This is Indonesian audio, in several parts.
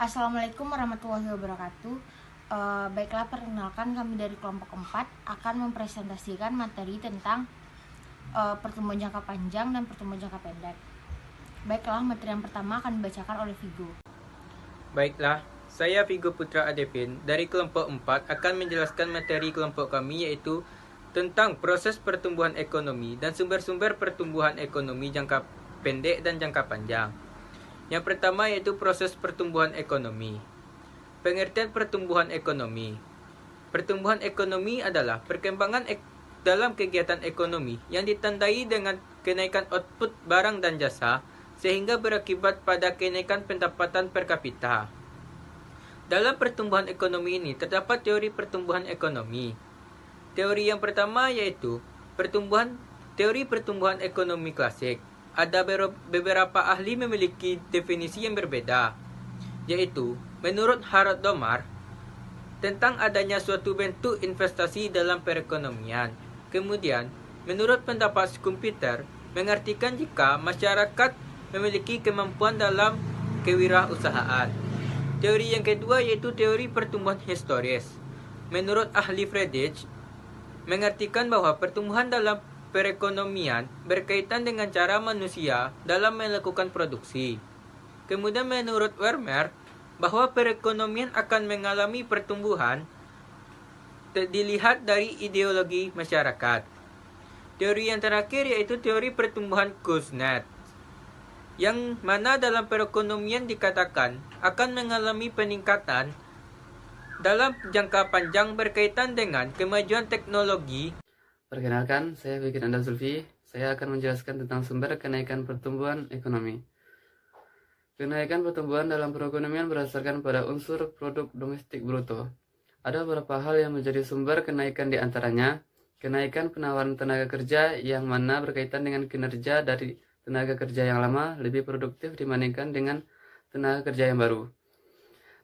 Assalamualaikum warahmatullahi wabarakatuh. Baiklah, perkenalkan kami dari kelompok 4 akan mempresentasikan materi tentang pertumbuhan jangka panjang dan pertumbuhan jangka pendek. Baiklah, materi yang pertama akan dibacakan oleh Vigo. Baiklah, saya Vigo Putra Adepin dari kelompok 4 akan menjelaskan materi kelompok kami yaitu tentang proses pertumbuhan ekonomi dan sumber-sumber pertumbuhan ekonomi jangka pendek dan jangka panjang. Yang pertama yaitu proses pertumbuhan ekonomi. Pengertian pertumbuhan ekonomi. Pertumbuhan ekonomi adalah perkembangan dalam kegiatan ekonomi yang ditandai dengan kenaikan output barang dan jasa sehingga berakibat pada kenaikan pendapatan per kapita. Dalam pertumbuhan ekonomi ini terdapat teori pertumbuhan ekonomi. Teori yang pertama yaitu teori pertumbuhan ekonomi klasik. Ada beberapa ahli memiliki definisi yang berbeda, yaitu menurut Harold Domar tentang adanya suatu bentuk investasi dalam perekonomian. Kemudian, menurut pendapat Schumpeter, mengartikan jika masyarakat memiliki kemampuan dalam kewirausahaan. Teori yang kedua yaitu teori pertumbuhan historis. Menurut ahli Friedrich, mengartikan bahwa pertumbuhan dalam perekonomian berkaitan dengan cara manusia dalam melakukan produksi. Kemudian menurut Werner, bahwa perekonomian akan mengalami pertumbuhan dilihat dari ideologi masyarakat. Teori yang terakhir yaitu teori pertumbuhan Kuznets, yang mana dalam perekonomian dikatakan akan mengalami peningkatan dalam jangka panjang berkaitan dengan kemajuan teknologi. Perkenalkan, saya Fikir Anda Zulfi. Saya akan menjelaskan tentang sumber kenaikan pertumbuhan ekonomi. Kenaikan pertumbuhan dalam perekonomian berdasarkan pada unsur produk domestik bruto. Ada beberapa hal yang menjadi sumber kenaikan di antaranya, kenaikan penawaran tenaga kerja yang mana berkaitan dengan kinerja dari tenaga kerja yang lama lebih produktif dibandingkan dengan tenaga kerja yang baru.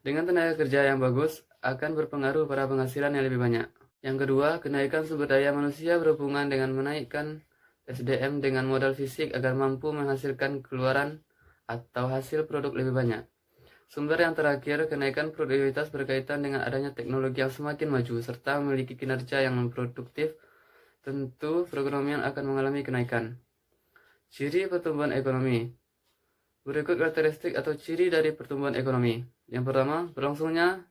Dengan tenaga kerja yang bagus akan berpengaruh pada penghasilan yang lebih banyak. Yang kedua, kenaikan sumber daya manusia berhubungan dengan menaikkan SDM dengan modal fisik agar mampu menghasilkan keluaran atau hasil produk lebih banyak. Sumber yang terakhir, kenaikan produktivitas berkaitan dengan adanya teknologi yang semakin maju serta memiliki kinerja yang produktif. Tentu perekonomian akan mengalami kenaikan. Ciri pertumbuhan ekonomi. Berikut karakteristik atau ciri dari pertumbuhan ekonomi. Yang pertama, berlangsungnya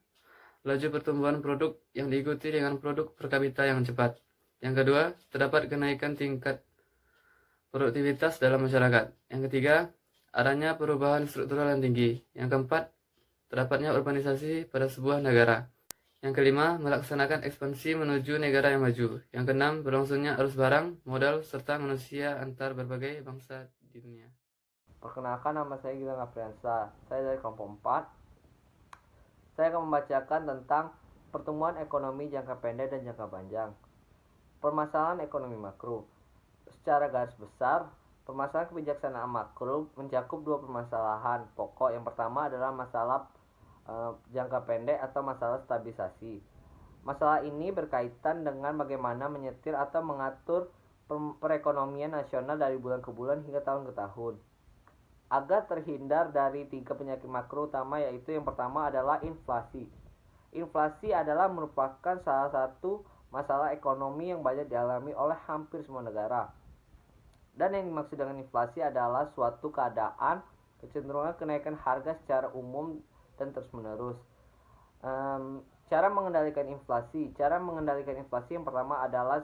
laju pertumbuhan produk yang diikuti dengan produk per kapita yang cepat. Yang kedua, terdapat kenaikan tingkat produktivitas dalam masyarakat. Yang ketiga, adanya perubahan struktural yang tinggi. Yang keempat, terdapatnya urbanisasi pada sebuah negara. Yang kelima, melaksanakan ekspansi menuju negara yang maju. Yang keenam, berlangsungnya arus barang, modal, serta manusia antar berbagai bangsa di dunia. Perkenalkan, nama saya Gilang Afriansa. Saya dari kelompok 4. Saya akan membacakan tentang pertumbuhan ekonomi jangka pendek dan jangka panjang. Permasalahan ekonomi makro. Secara garis besar, permasalahan kebijaksanaan makro mencakup dua permasalahan pokok. Yang pertama adalah masalah jangka pendek atau masalah stabilisasi. Masalah ini berkaitan dengan bagaimana menyetir atau mengatur perekonomian nasional dari bulan ke bulan hingga tahun ke tahun, agar terhindar dari tiga penyakit makro utama, yaitu yang pertama adalah inflasi. Inflasi adalah merupakan salah satu masalah ekonomi yang banyak dialami oleh hampir semua negara. Dan yang dimaksud dengan inflasi adalah suatu keadaan kecenderungan kenaikan harga secara umum dan terus-menerus. Cara mengendalikan inflasi. Cara mengendalikan inflasi yang pertama adalah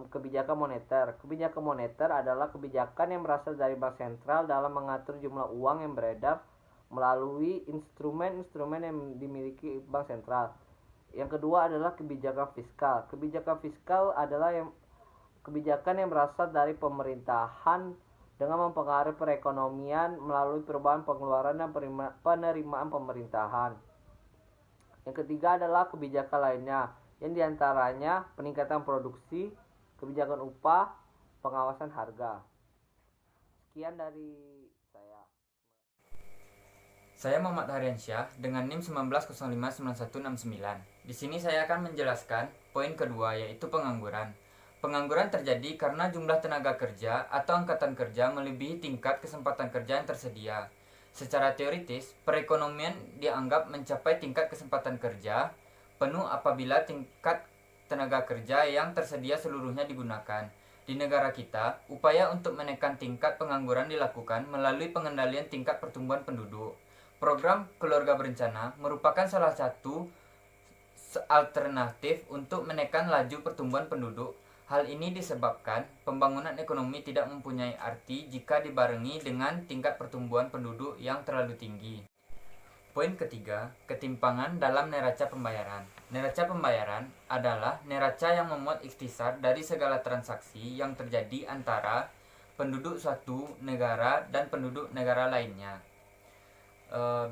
kebijakan moneter. Kebijakan moneter adalah kebijakan yang berasal dari bank sentral dalam mengatur jumlah uang yang beredar melalui instrumen-instrumen yang dimiliki bank sentral. Yang kedua adalah kebijakan fiskal. Kebijakan fiskal adalah kebijakan yang berasal dari pemerintahan dengan mempengaruhi perekonomian melalui perubahan pengeluaran dan penerimaan pemerintahan. Yang ketiga adalah kebijakan lainnya, yang diantaranya peningkatan produksi, kebijakan upah, pengawasan harga. Sekian dari saya. Saya Muhammad Haryansyah dengan NIM 19059169. Di sini saya akan menjelaskan poin kedua, yaitu pengangguran. Pengangguran terjadi karena jumlah tenaga kerja atau angkatan kerja melebihi tingkat kesempatan kerja yang tersedia. Secara teoritis, perekonomian dianggap mencapai tingkat kesempatan kerja penuh apabila tingkat tenaga kerja yang tersedia seluruhnya digunakan. Di negara kita, upaya untuk menekan tingkat pengangguran dilakukan melalui pengendalian tingkat pertumbuhan penduduk. Program keluarga berencana merupakan salah satu alternatif untuk menekan laju pertumbuhan penduduk. Hal ini disebabkan pembangunan ekonomi tidak mempunyai arti jika dibarengi dengan tingkat pertumbuhan penduduk yang terlalu tinggi. Poin ketiga, ketimpangan dalam neraca pembayaran. Neraca pembayaran adalah neraca yang memuat ikhtisar dari segala transaksi yang terjadi antara penduduk suatu negara dan penduduk negara lainnya.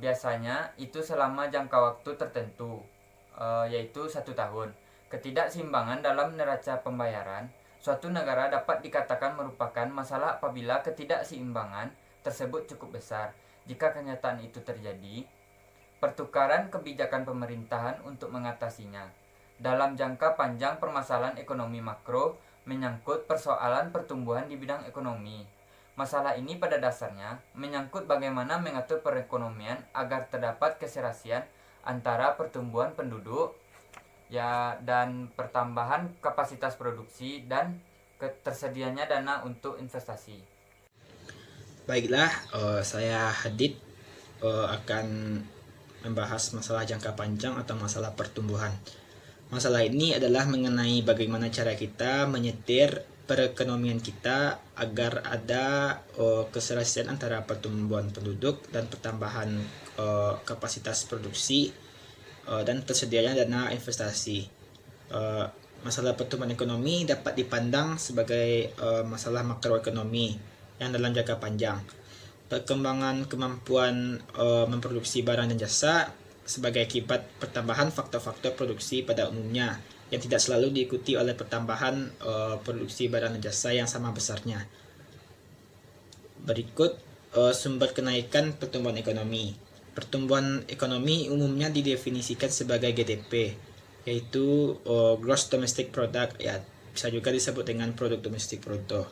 Biasanya itu selama jangka waktu tertentu, yaitu 1 tahun. Ketidakseimbangan dalam neraca pembayaran suatu negara dapat dikatakan merupakan masalah apabila ketidakseimbangan tersebut cukup besar. Jika kenyataan itu terjadi, pertukaran kebijakan pemerintahan untuk mengatasinya. Dalam jangka panjang, permasalahan ekonomi makro menyangkut persoalan pertumbuhan di bidang ekonomi. Masalah ini pada dasarnya menyangkut bagaimana mengatur perekonomian agar terdapat keserasian antara pertumbuhan penduduk dan pertambahan kapasitas produksi dan tersedianya dana untuk investasi. Baiklah, saya Hadid akan membahas masalah jangka panjang atau masalah pertumbuhan. Masalah ini adalah mengenai bagaimana cara kita menyetir perekonomian kita agar ada keserasian antara pertumbuhan penduduk dan pertambahan kapasitas produksi dan tersedianya dana investasi. Masalah pertumbuhan ekonomi dapat dipandang sebagai masalah makroekonomi yang dalam jangka panjang. Perkembangan kemampuan memproduksi barang dan jasa sebagai akibat pertambahan faktor-faktor produksi pada umumnya yang tidak selalu diikuti oleh pertambahan produksi barang dan jasa yang sama besarnya. Berikut sumber kenaikan pertumbuhan ekonomi. Pertumbuhan ekonomi umumnya didefinisikan sebagai GDP, yaitu Gross Domestic Product, ya bisa juga disebut dengan produk domestik bruto.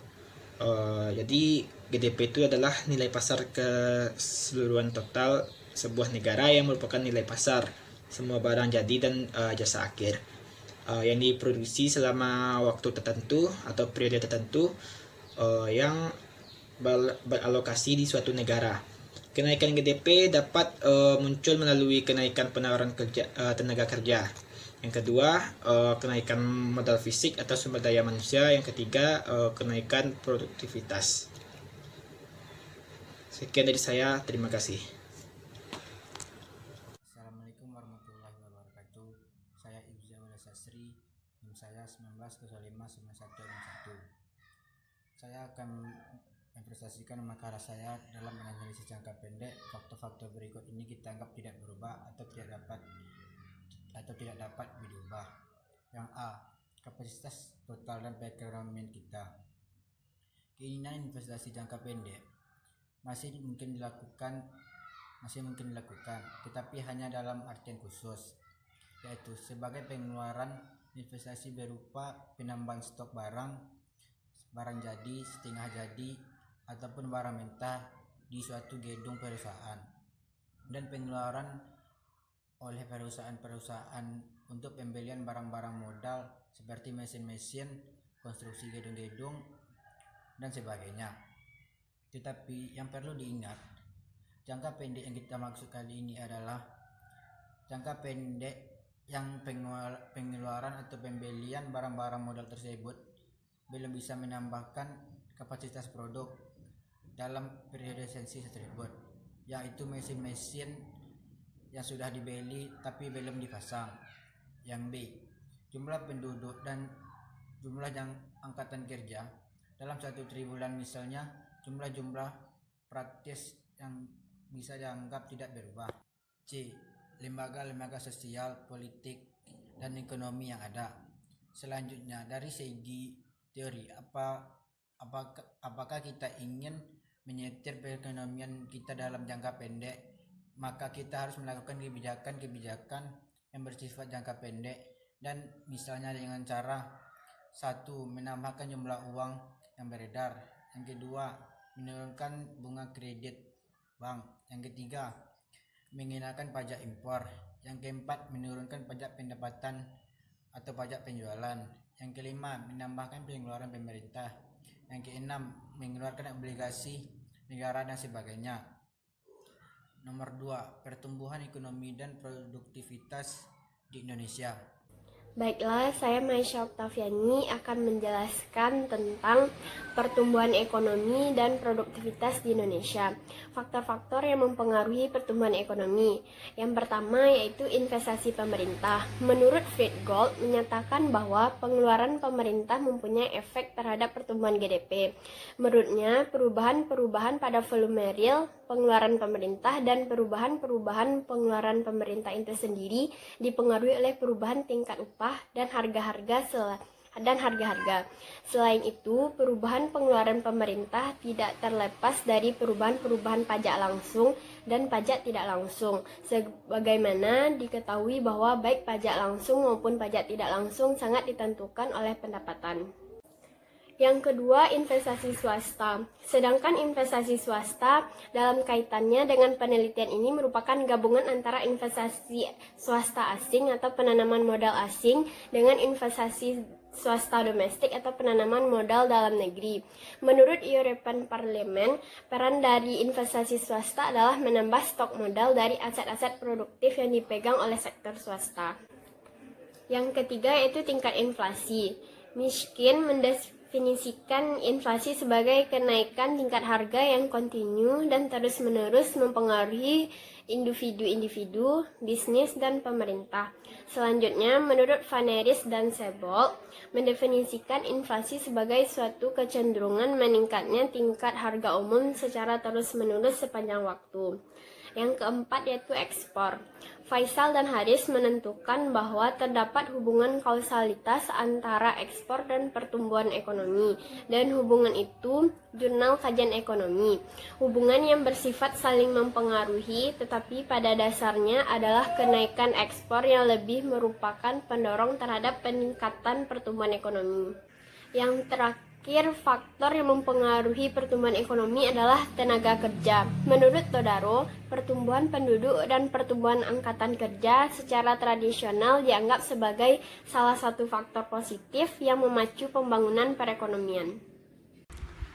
Jadi GDP itu adalah nilai pasar keseluruhan total sebuah negara yang merupakan nilai pasar semua barang jadi dan jasa akhir yang diproduksi selama waktu tertentu atau periode tertentu yang beralokasi di suatu negara. Kenaikan GDP dapat muncul melalui kenaikan penawaran tenaga kerja. Yang kedua, kenaikan modal fisik atau sumber daya manusia. Yang ketiga, kenaikan produktivitas. Sekian dari saya, terima kasih. Assalamualaikum warahmatullahi wabarakatuh. Saya Ibza Wala Sastri, NIM saya 19059161. Saya akan mempresentasikan makalah saya dalam menganalisis jangka pendek. Faktor-faktor berikut ini kita anggap tidak berubah atau tidak dapat diubah. Yang A, kapasitas total dan perekonomian kita. Keinginan investasi jangka pendek masih mungkin dilakukan, tetapi hanya dalam artian khusus, yaitu sebagai pengeluaran investasi berupa penambahan stok barang jadi, setengah jadi, ataupun barang mentah di suatu gedung perusahaan, dan pengeluaran oleh perusahaan-perusahaan untuk pembelian barang-barang modal seperti mesin-mesin, konstruksi gedung-gedung, dan sebagainya. Tetapi yang perlu diingat, jangka pendek yang kita maksud kali ini adalah jangka pendek yang pengeluaran atau pembelian barang-barang modal tersebut belum bisa menambahkan kapasitas produk dalam periode esensi tersebut, yaitu mesin-mesin yang sudah dibeli tapi belum dipasang. Yang B, jumlah penduduk dan jumlah angkatan kerja dalam satu triwulan, misalnya jumlah praktis yang bisa dianggap tidak berubah. C, lembaga-lembaga sosial, politik, dan ekonomi yang ada. Selanjutnya, dari segi teori, apakah kita ingin menyetir perekonomian kita dalam jangka pendek, maka kita harus melakukan kebijakan-kebijakan yang bersifat jangka pendek, dan misalnya dengan cara 1. Menambahkan jumlah uang yang beredar. Yang kedua, menurunkan bunga kredit bank. Yang ketiga, mengenakan pajak impor. Yang keempat, menurunkan pajak pendapatan atau pajak penjualan. Yang kelima, menambahkan pengeluaran pemerintah. Yang keenam, mengeluarkan obligasi negara dan sebagainya. Nomor 2, pertumbuhan ekonomi dan produktivitas di Indonesia. Baiklah, saya Maisha Oktaviani akan menjelaskan tentang pertumbuhan ekonomi dan produktivitas di Indonesia. Faktor-faktor yang mempengaruhi pertumbuhan ekonomi. Yang pertama yaitu investasi pemerintah. Menurut Fred Gold menyatakan bahwa pengeluaran pemerintah mempunyai efek terhadap pertumbuhan GDP. Menurutnya, perubahan-perubahan pada volume real pengeluaran pemerintah dan perubahan-perubahan pengeluaran pemerintah itu sendiri dipengaruhi oleh perubahan tingkat upah dan harga-harga. Selain itu, perubahan pengeluaran pemerintah tidak terlepas dari perubahan-perubahan pajak langsung dan pajak tidak langsung. Sebagaimana diketahui bahwa baik pajak langsung maupun pajak tidak langsung sangat ditentukan oleh pendapatan. Yang kedua, investasi swasta. Sedangkan investasi swasta dalam kaitannya dengan penelitian ini merupakan gabungan antara investasi swasta asing atau penanaman modal asing dengan investasi swasta domestik atau penanaman modal dalam negeri. Menurut European Parliament, peran dari investasi swasta adalah menambah stok modal dari aset-aset produktif yang dipegang oleh sektor swasta. Yang ketiga yaitu tingkat inflasi. Miskin mendefinisikan inflasi sebagai kenaikan tingkat harga yang kontinu dan terus-menerus mempengaruhi individu-individu, bisnis, dan pemerintah. Selanjutnya, menurut Vaneris dan Sebold, mendefinisikan inflasi sebagai suatu kecenderungan meningkatnya tingkat harga umum secara terus-menerus sepanjang waktu. Yang keempat yaitu ekspor. Faisal dan Haris menentukan bahwa terdapat hubungan kausalitas antara ekspor dan pertumbuhan ekonomi, dan hubungan itu Jurnal Kajian Ekonomi. Hubungan yang bersifat saling mempengaruhi, tetapi pada dasarnya adalah kenaikan ekspor yang lebih merupakan pendorong terhadap peningkatan pertumbuhan ekonomi. Yang terakhir, faktor yang mempengaruhi pertumbuhan ekonomi adalah tenaga kerja. Menurut Todaro, pertumbuhan penduduk dan pertumbuhan angkatan kerja secara tradisional dianggap sebagai salah satu faktor positif yang memacu pembangunan perekonomian.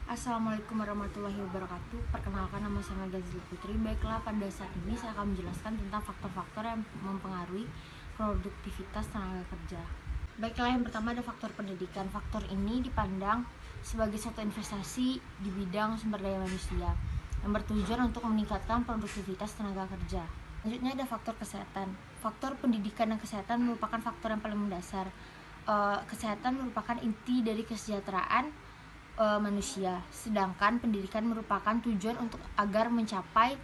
Assalamualaikum warahmatullahi wabarakatuh. Perkenalkan, nama saya Gazil Putri. Baiklah, pada saat ini saya akan menjelaskan tentang faktor-faktor yang mempengaruhi produktivitas tenaga kerja. Baiklah, yang pertama ada faktor pendidikan. Faktor ini dipandang sebagai suatu investasi di bidang sumber daya manusia yang bertujuan untuk meningkatkan produktivitas tenaga kerja. Selanjutnya ada faktor kesehatan. Faktor pendidikan dan kesehatan merupakan faktor yang paling mendasar. Kesehatan merupakan inti dari kesejahteraan manusia, sedangkan pendidikan merupakan tujuan untuk agar mencapai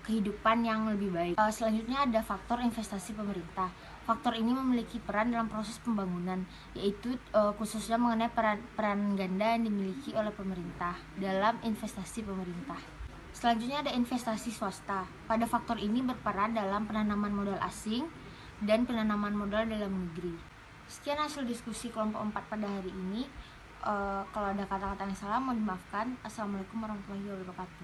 kehidupan yang lebih baik. Selanjutnya ada faktor investasi pemerintah. Faktor ini memiliki peran dalam proses pembangunan, yaitu khususnya mengenai peran ganda yang dimiliki oleh pemerintah dalam investasi pemerintah. Selanjutnya ada investasi swasta. Pada faktor ini berperan dalam penanaman modal asing dan penanaman modal dalam negeri. Sekian hasil diskusi kelompok 4 pada hari ini. Kalau ada kata-kata yang salah mohon dimaafkan. Assalamualaikum warahmatullahi wabarakatuh.